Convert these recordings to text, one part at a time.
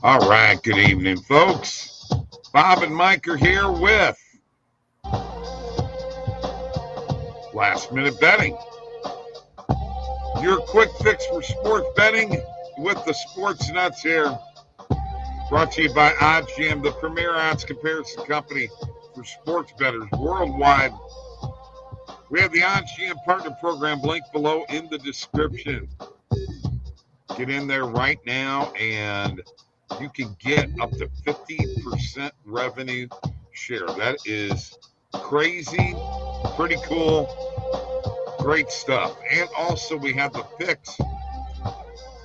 All right, good evening, folks. Bob and Mike are here with Last Minute Betting, your quick fix for sports betting with the Sports Nuts here. Brought to you by OddsJam, the premier odds comparison company for sports bettors worldwide. We have the OddsJam Partner Program link below in the description. Get in there right now and you can get up to 50% revenue share. That is crazy, pretty cool, great stuff. And also we have the picks.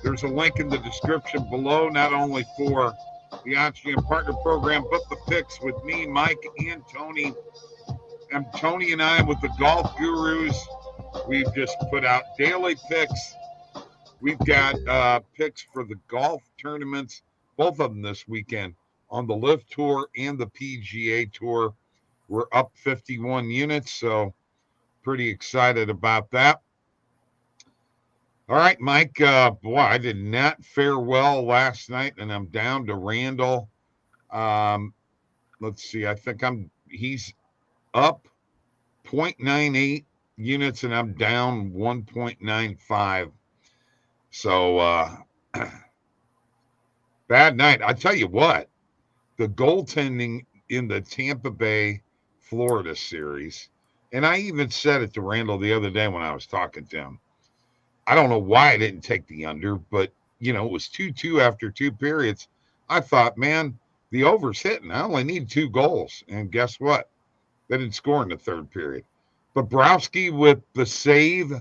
There's a link in the description below, not only for the OddsJam Partner Program, but the picks with me, Mike, and Tony. And Tony and I with the Golf Gurus. We've just put out daily picks. We've got picks for the golf tournaments, both of them this weekend, on the Live Tour and the PGA Tour. We're up 51 units, so pretty excited about that. All right, Mike, boy, I did not fare well last night, and I'm down to Randall. Let's see, I think he's up 0.98 units, and I'm down 1.95. So, bad night. I tell you what, the goaltending in the Tampa Bay, Florida series, and I even said it to Randall the other day when I was talking to him. I don't know why I didn't take the under, but, it was 2-2 after two periods. I thought, man, the over's hitting. I only need 2 goals. And guess what? They didn't score in the third period. Bobrovsky with the save.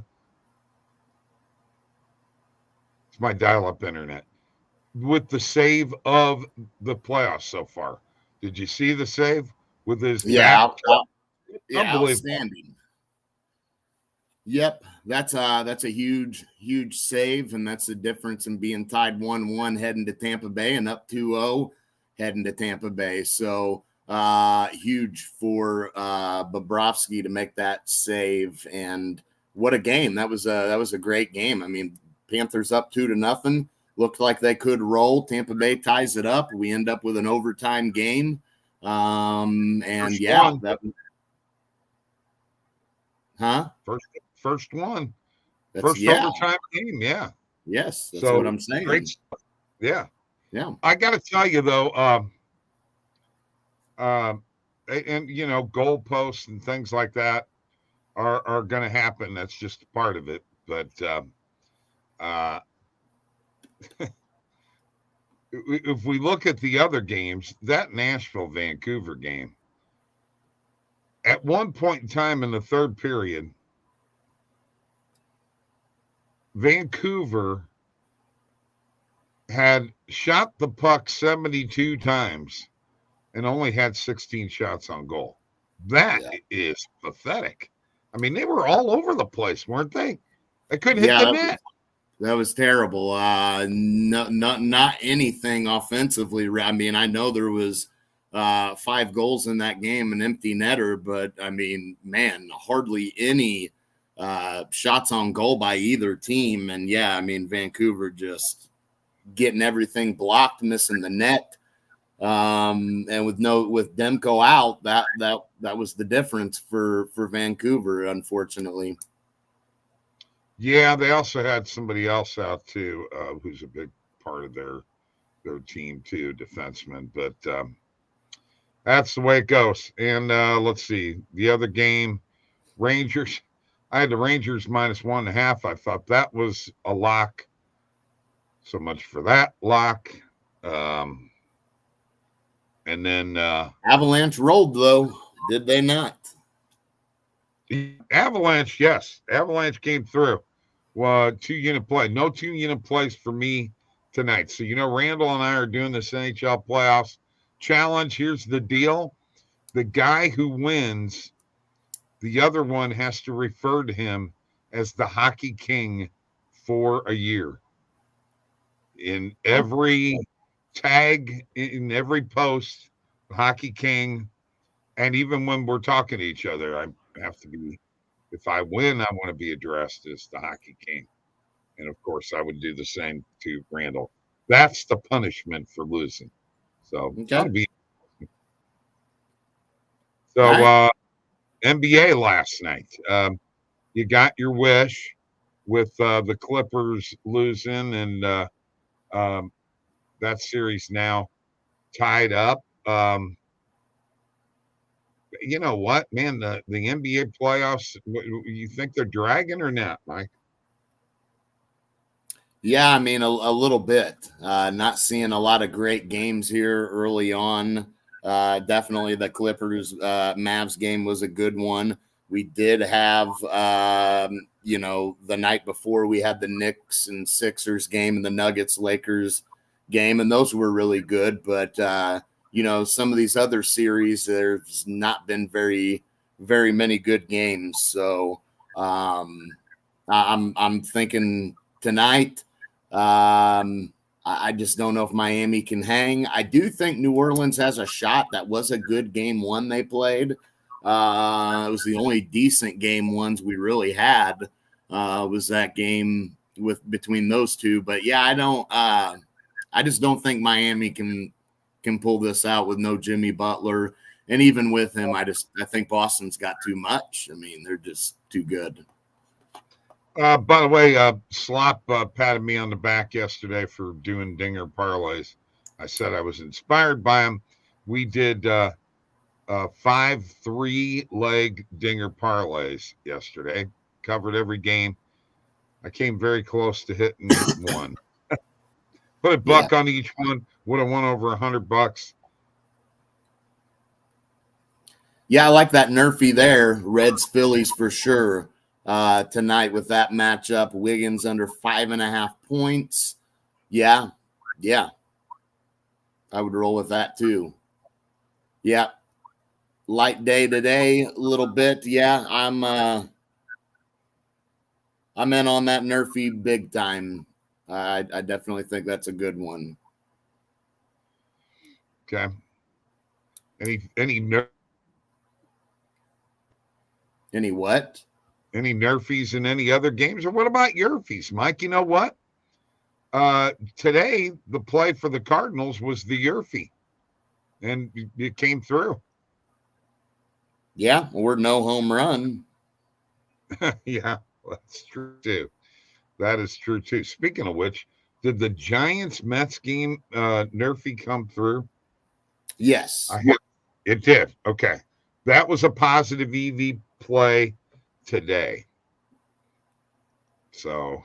It's my dial-up internet. With the save of the playoffs so far. Did you see the save with his back? Outstanding. Yep, that's a huge save, and that's the difference in being tied 1-1 heading to Tampa Bay and up 2-0 heading to Tampa Bay. So huge for Bobrovsky to make that save, and what a game. That was a great game. I mean, Panthers up 2-0. Looked like they could roll. Tampa Bay ties it up. We end up with an overtime game. First one. First overtime game, yeah. Yes, that's what I'm saying. Great stuff. Yeah. Yeah. I got to tell you, though, and, goalposts and things like that are going to happen. That's just part of it. But if we look at the other games, that Nashville-Vancouver game, at one point in time in the third period, Vancouver had shot the puck 72 times and only had 16 shots on goal. That is pathetic. I mean, they were all over the place, weren't they? They couldn't hit the net. That was terrible. Not anything offensively. I mean, I know there was 5 goals in that game, an empty netter, but I mean, man, hardly any shots on goal by either team. And yeah, I mean, Vancouver just getting everything blocked, missing the net. And with Demko out, that was the difference for Vancouver, unfortunately. Yeah, they also had somebody else out too, who's a big part of their team too, defenseman. But that's the way it goes. And let's see, the other game, Rangers. I had the Rangers -1.5. I thought that was a lock. So much for that lock. And then Avalanche rolled, though, did they not? Avalanche, yes. Avalanche came through. 2-unit play. No 2-unit plays for me tonight. So, Randall and I are doing this NHL playoffs challenge. Here's the deal. The guy who wins, the other one has to refer to him as the Hockey King for a year. In every tag, in every post, Hockey King. And even when we're talking to each other, I have to be, if I win, I want to be addressed as the Hockey King. And of course, I would do the same to Randall. That's the punishment for losing. So Okay. that'll be. All So right. NBA last night. You got your wish with the Clippers losing, and um, that series now tied up. You know what, man? The NBA playoffs. You think they're dragging or not, Mike? Yeah, I mean, a little bit. Not seeing a lot of great games here early on. Definitely the Clippers Mavs game was a good one. We did have, the night before we had the Knicks and Sixers game and the Nuggets Lakers game, and those were really good. But, some of these other series, there's not been very, very many good games. So I'm thinking tonight. I just don't know if Miami can hang. I do think New Orleans has a shot. That was a good game one they played. It was the only decent game ones we really had. Was that game between those two? But yeah, I just don't think Miami can pull this out with no Jimmy Butler, and even with him, I think Boston's got too much. I mean, they're just too good. By the way, Slop patted me on the back yesterday for doing dinger parlays. I said I was inspired by him. We did 5 3-leg dinger parlays yesterday. Covered every game. I came very close to hitting one. Put a buck on each one. Would have won over $100. Yeah, I like that Nerfy there. Reds Phillies for sure. Tonight with that matchup, Wiggins under 5.5 points. Yeah. I would roll with that too. Yeah. Light day today, a little bit. Yeah, I'm in on that Nerfy big time. I definitely think that's a good one. Okay. Any what? Any Nerfies in any other games? Or what about Yerfies, Mike? You know what? Today, the play for the Cardinals was the Yerfie, and it came through. Yeah, or no home run. Yeah, that's true, too. That is true, too. Speaking of which, did the Giants-Mets game Nerfie come through? Yes. It did. Okay. That was a positive EV play today. So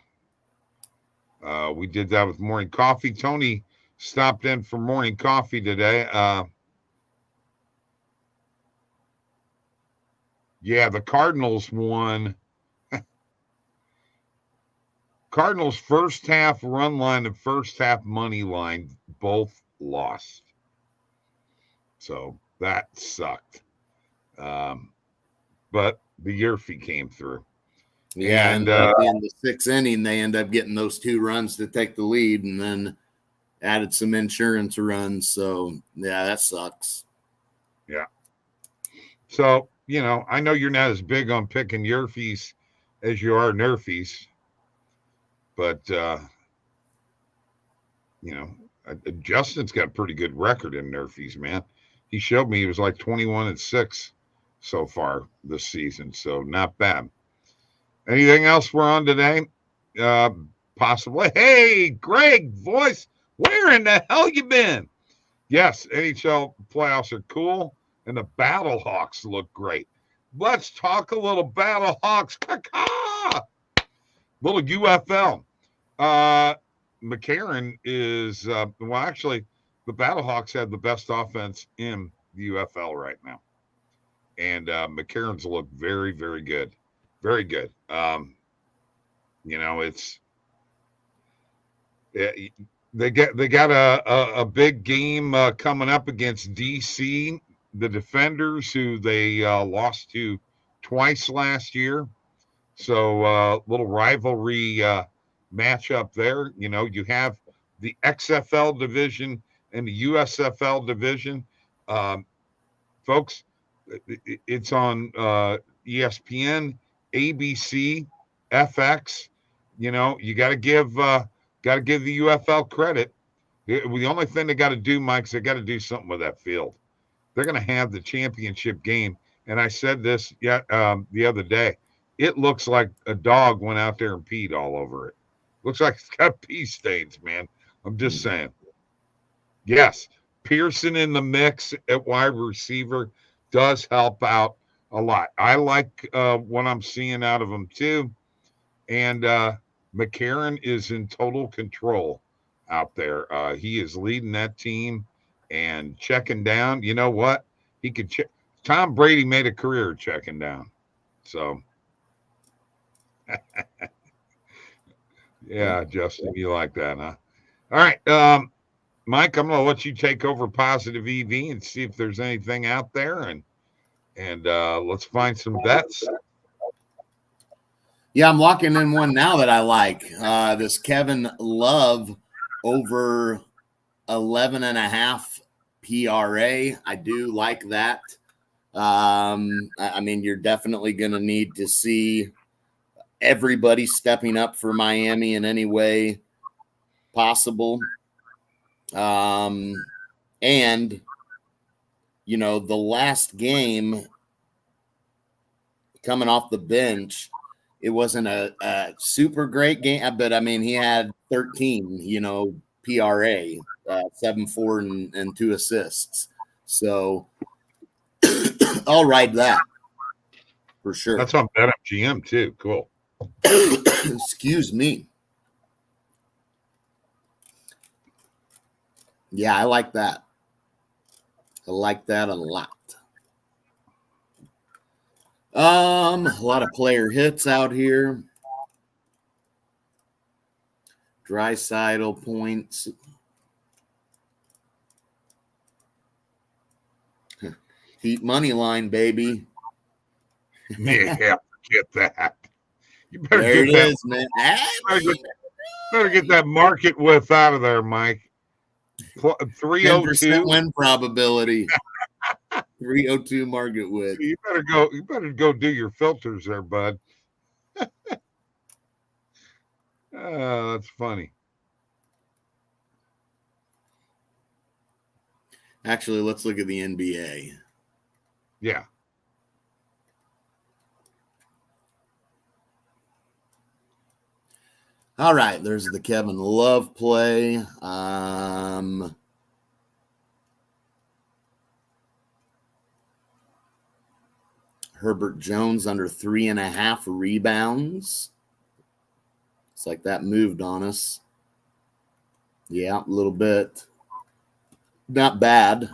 we did that with morning coffee. Tony stopped in for morning coffee today. Yeah, the Cardinals won. Cardinals first half run line and first half money line both lost. So that sucked. But the Yerfie came through. Yeah, and in the 6th inning, they end up getting those 2 runs to take the lead, and then added some insurance runs. So yeah, that sucks. Yeah. So I know you're not as big on picking Yerfies as you are Nerfies, but Justin's got a pretty good record in Nerfies, man. He showed me he was like 21-6 so far this season, so not bad. Anything else we're on today? Possibly. Hey, Greg, voice, where in the hell you been? Yes, NHL playoffs are cool, and the Battlehawks look great. Let's talk a little Battlehawks. Little UFL. McCarron is, actually, the Battlehawks have the best offense in the UFL right now. And McCarron's look very, very good. Very good. They got a big game coming up against DC, the Defenders, who they lost to twice last year. So little rivalry matchup there. You have the XFL division and the USFL division. Folks, it's on ESPN, ABC, FX. You got to give the UFL credit. The only thing they got to do, Mike, is they got to do something with that field. They're going to have the championship game. And I said this the other day. It looks like a dog went out there and peed all over it. Looks like it's got pee stains, man. I'm just saying. Yes, Pearson in the mix at wide receiver does help out a lot. I like what I'm seeing out of him too. And McCarron is in total control out there. He is leading that team and checking down. You know what? He could check. Tom Brady made a career checking down. So, yeah, Justin, you like that, huh? All right. Mike, I'm going to let you take over Positive EV and see if there's anything out there, and let's find some bets. Yeah, I'm locking in one now that I like. This Kevin Love over 11.5 PRA. I do like that. I mean, you're definitely going to need to see everybody stepping up for Miami in any way possible. And, you know, the last game coming off the bench, it wasn't a super great game, but I mean, he had 13, you know, PRA, 7.4 and 2 assists. So I'll ride that for sure. That's on BetMGM too. Cool. Excuse me. Yeah, I like that. I like that a lot. A lot of player hits out here. Draisaitl points. Heat money line, baby. Yeah, get that. You better there get it that. Is, man. Better get that market width out of there, Mike. 302 win probability. 302 market width. You better go do your filters there, bud. That's funny. Actually, let's look at the NBA. Yeah. All right, there's the Kevin Love play. Herbert Jones under 3.5 rebounds. It's like that moved on us. Yeah, a little bit. Not bad.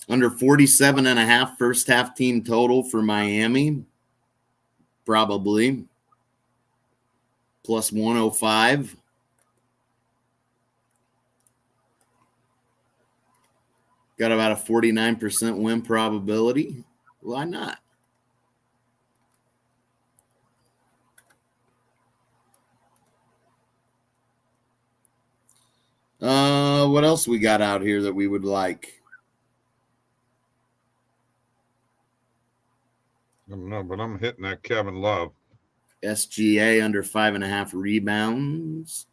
Under 47.5 first half team total for Miami. Probably. Plus 105. Got about a 49% win probability. Why not? What else we got out here that we would like? I don't know, but I'm hitting that Kevin Love. SGA under 5.5 rebounds.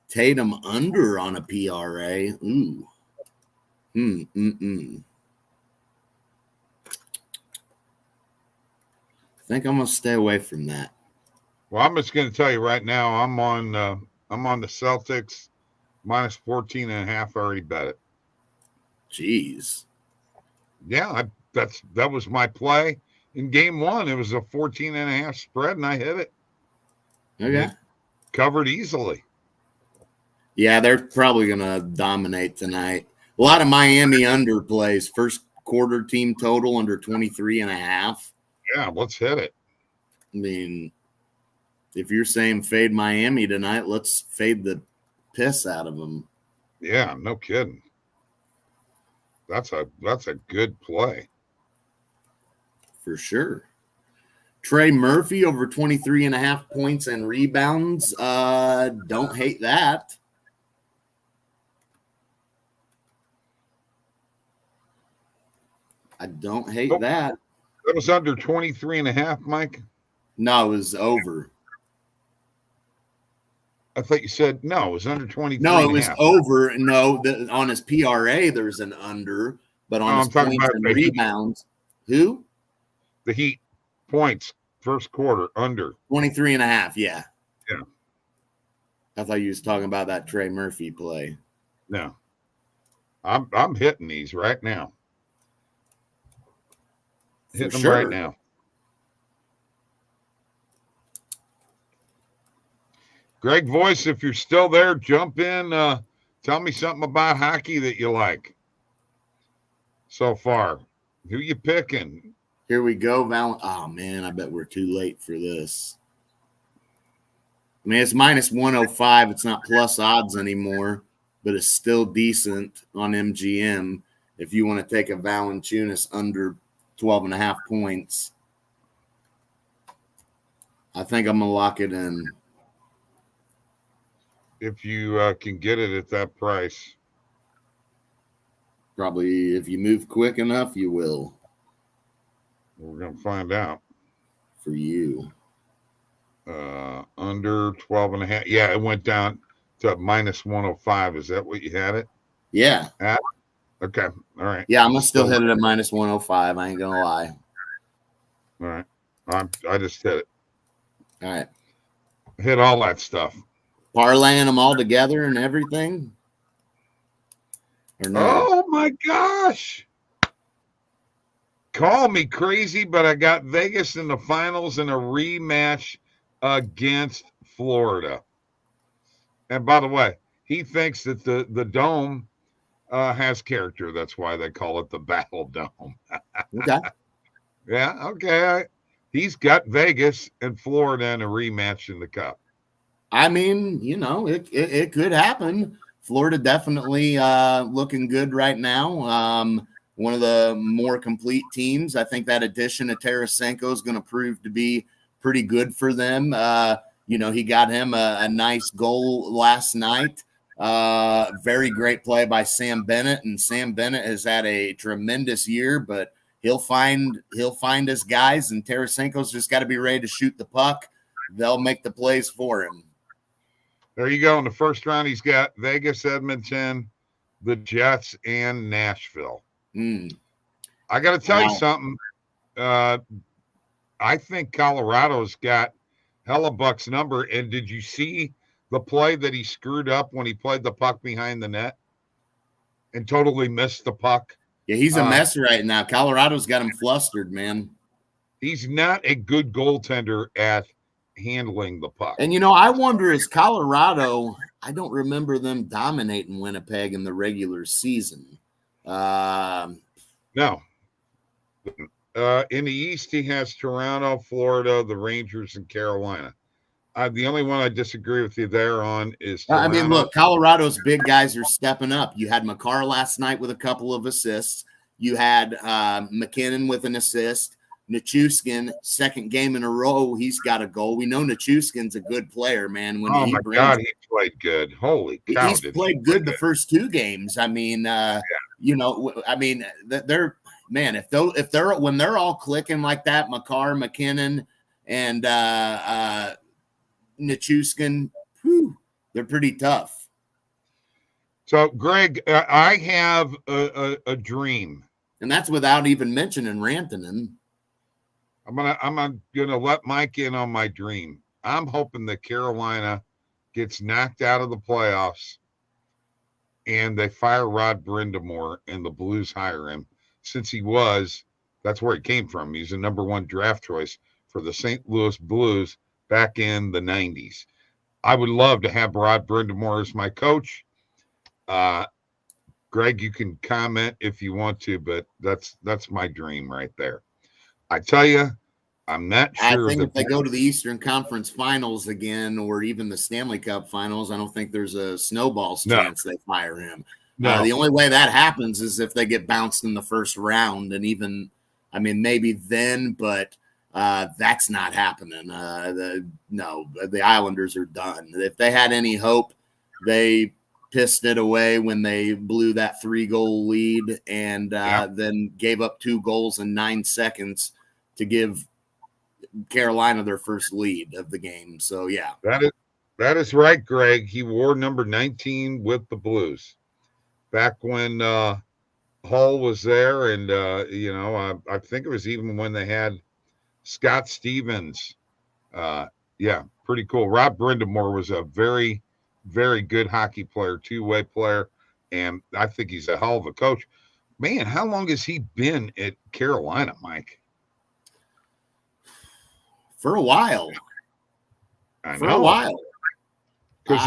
Tatum under on a PRA. Ooh. I think I'm gonna stay away from that. Well, I'm just gonna tell you right now, I'm on the Celtics minus 14.5. I already bet it. Jeez. Yeah, that was my play in game one. It was a 14.5 spread, and I hit it. Okay. Covered easily. Yeah, they're probably gonna dominate tonight. A lot of Miami underplays. First quarter team total under 23.5. Yeah, let's hit it. I mean, if you're saying fade Miami tonight, let's fade the piss out of them. Yeah, no kidding. That's a good play. For sure. Trey Murphy over 23.5 points and rebounds. Don't hate that. I don't hate that. That was under 23.5, Mike? No, it was over. I thought you said no. It was under 23 No, it and a was half. over. No, on his PRA, there's an under, but on his I'm talking points about and the Heat. rebounds, who? The Heat points first quarter under 23 and a half. Yeah. Yeah. I thought you was talking about that Trey Murphy play. No. I'm hitting these right now. Hitting them right now. Greg Voice, if you're still there, jump in. Tell me something about hockey that you like so far. Who you picking? Here we go, Oh, man, I bet we're too late for this. I mean, it's minus 105. It's not plus odds anymore, but it's still decent on MGM if you want to take a Valanciunas under 12.5 points. I think I'm going to lock it in. If you can get it at that price. Probably if you move quick enough, you will. We're going to find out. For you. Under 12 and a half. Yeah, it went down to minus 105. Is that what you had it? Yeah. At? Okay. All right. Yeah, I'm going to still hit it at minus 105. I ain't going to lie. All right. I just hit it. All right. Hit all that stuff. Parlaying them all together and everything? Or no? Oh, my gosh. Call me crazy, but I got Vegas in the finals in a rematch against Florida. And by the way, he thinks that the dome has character. That's why they call it the Battle Dome. Okay. Yeah, okay. He's got Vegas and Florida in a rematch in the Cup. I mean, you know, it could happen. Florida definitely looking good right now. One of the more complete teams. I think that addition of Tarasenko is going to prove to be pretty good for them. You know, he got him a nice goal last night. Very great play by Sam Bennett, and Sam Bennett has had a tremendous year, but he'll find his guys, and Tarasenko's just got to be ready to shoot the puck. They'll make the plays for him. There you go. In the first round, he's got Vegas, Edmonton, the Jets, and Nashville. I got to tell you something. I think Colorado's got Hellebuck's number. And did you see the play that he screwed up when he played the puck behind the net and totally missed the puck? Yeah, he's a mess right now. Colorado's got him flustered, man. He's not a good goaltender at handling the puck. And, you know, I wonder, is Colorado, I don't remember them dominating Winnipeg in the regular season. No. In the East, he has Toronto, Florida, the Rangers, and Carolina. The only one I disagree with you there on is Toronto. I mean, look, Colorado's big guys are stepping up. You had Makar last night with a couple of assists. You had McKinnon with an assist. Nichushkin, second game in a row, he's got a goal. We know Nichushkin's a good player, man. When he played good. Holy cow! He's played good the first two games. I mean, you know, I mean, they're man. If they're when they're all clicking like that, Makar, McKinnon, and Nichushkin, they're pretty tough. So, Greg, I have a dream, and that's without even mentioning Rantanen. I'm gonna let Mike in on my dream. I'm hoping that Carolina gets knocked out of the playoffs and they fire Rod Brindamore and the Blues hire him, since that's where he came from. He's a number one draft choice for the St. Louis Blues back in the 90s. I would love to have Rod Brindamore as my coach. Greg, you can comment if you want to, but that's my dream right there. I tell you, I'm not sure. I think if they go to the Eastern Conference Finals again, or even the Stanley Cup Finals, I don't think there's a snowball's chance they fire him. No. The only way that happens is if they get bounced in the first round, and even, I mean, maybe then, but that's not happening. The Islanders are done. If they had any hope, they pissed it away when they blew that 3-goal lead and then gave up 2 goals in 9 seconds to give Carolina their first lead of the game. So, yeah. That is right, Greg. He wore number 19 with the Blues back when Hull was there, and I think it was even when they had Scott Stevens. Yeah, pretty cool. Rob Brindamore was a very, very good hockey player, two-way player, and I think he's a hell of a coach. Man, how long has he been at Carolina, Mike? For a while. I For know. a while. Because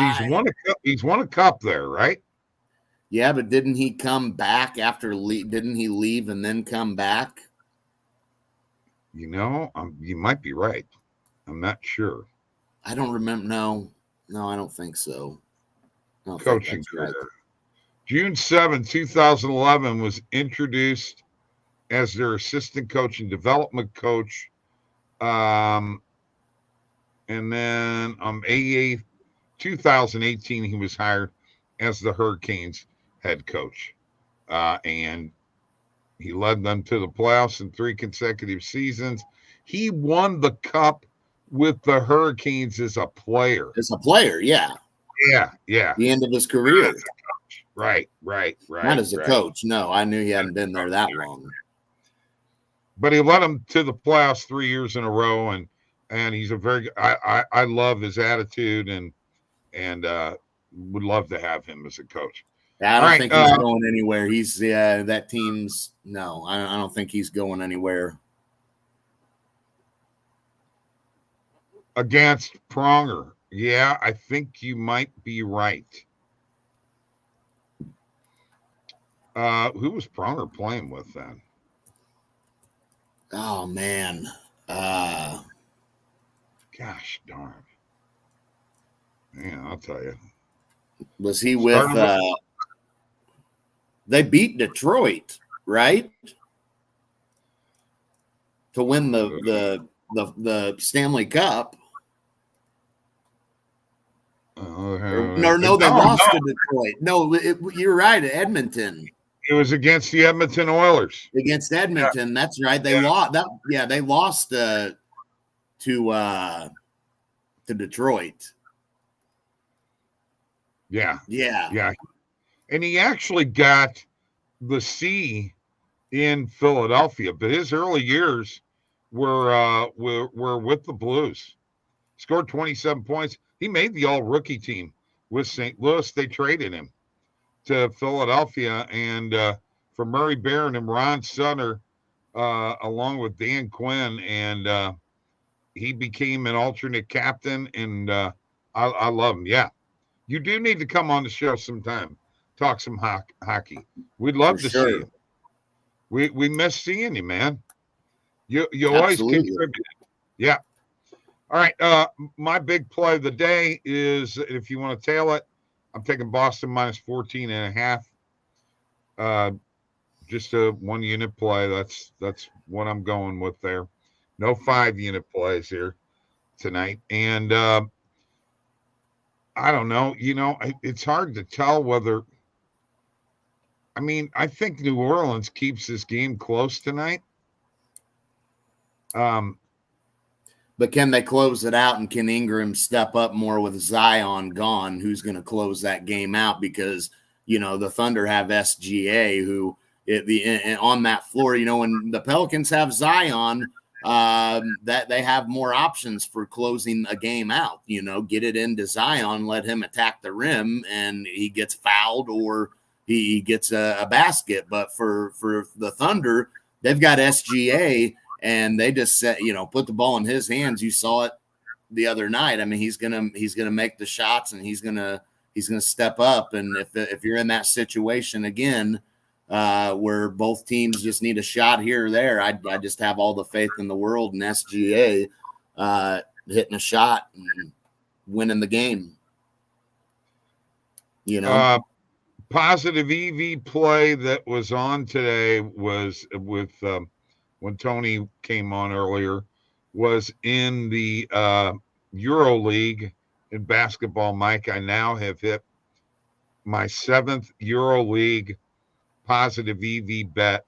he's won a cup there, right? Yeah, but didn't he come back after didn't he leave and then come back? You might be right. I'm not sure. I don't remember. No, I don't think so. Coaching career. Right. June 7, 2011 was introduced as their assistant coach and development coach. And then on May 8th, 2018, he was hired as the Hurricanes head coach. And he led them to the playoffs in 3 consecutive seasons. He won the cup with the Hurricanes as a player. Yeah. Yeah. The end of his career. Right. Not as a coach. No, I knew he hadn't been there that long. But he led them to the playoffs 3 years in a row, and he's a very. I love his attitude, and would love to have him as a coach. I don't think he's going anywhere. He's that team's no. I don't think he's going anywhere. Against Pronger, yeah, I think you might be right. Who was Pronger playing with then? Oh man, gosh darn. Yeah, I'll tell you. Was he with? They beat Detroit, right? To win the Stanley Cup. No, they lost to Detroit. No, you're right. Edmonton. It was against the Edmonton Oilers. Against Edmonton, yeah. That's right. They lost. They lost to Detroit. Yeah. And he actually got the C in Philadelphia, but his early years were with the Blues. Scored 27 points. He made the all-rookie team with St. Louis. They traded him to Philadelphia, and for Murray Barron and Ron Sutter, along with Dan Quinn, and he became an alternate captain, and I love him. Yeah. You do need to come on the show sometime, talk some hockey. We'd love to see you. We miss seeing you, man. You always contribute. Yeah. All right. My big play of the day is, if you want to tail it, I'm taking Boston minus 14.5. Just a 1-unit play. That's what I'm going with there. No 5-unit plays here tonight. And I don't know. It's hard to tell whether. I mean, I think New Orleans keeps this game close tonight. But can they close it out, and can Ingram step up more with Zion gone? Who's going to close that game out? Because, the Thunder have SGA, who on that floor, when the Pelicans have Zion, that they have more options for closing a game out. Get it into Zion, let him attack the rim, and he gets fouled or he gets a basket. But for the Thunder, they've got SGA. And they just said, put the ball in his hands. You saw it the other night. I mean, he's gonna make the shots, and he's gonna step up. And if you're in that situation again, where both teams just need a shot here or there, I just have all the faith in the world in SGA hitting a shot and winning the game. Positive EV play that was on today was with. When Tony came on earlier, was in the Euro League in basketball. Mike, I now have hit my 7th Euro League positive EV bet.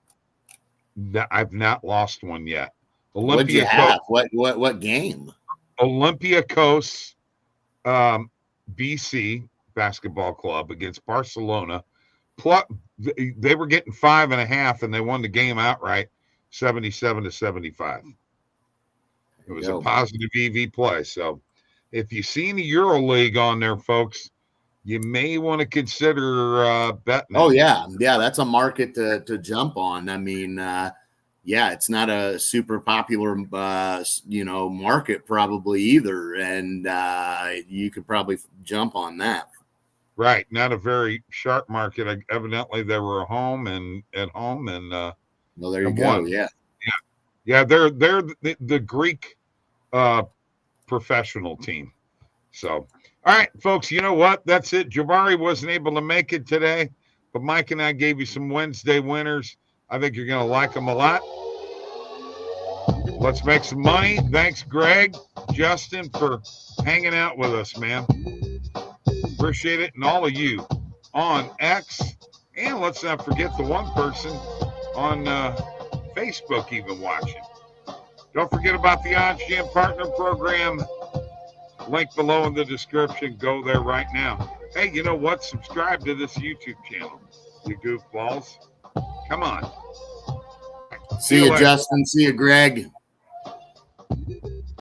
I've not lost one yet. What game? Olympiakos BC Basketball Club against Barcelona. Plus, they were getting 5.5, and they won the game outright, 77-75. It was a positive EV play. So, if you've seen the EuroLeague on there, folks, you may want to consider betting. Oh yeah, that's a market to jump on. I mean, it's not a super popular, market probably either, and you could probably jump on that. Right, not a very sharp market. Evidently, they were at home, and well, there you go. Yeah. They're the Greek professional team. So, all right, folks, you know what? That's it. Jabari wasn't able to make it today, but Mike and I gave you some Wednesday winners. I think you're going to like them a lot. Let's make some money. Thanks, Greg, Justin, for hanging out with us, man. Appreciate it. And all of you on X. And let's not forget the one person on Facebook even watching. Don't forget about the OddsJam Partner Program. Link below in the description. Go there right now. Hey, you know what? Subscribe to this YouTube channel, you goofballs. Come on. See you, Justin. See you, Greg.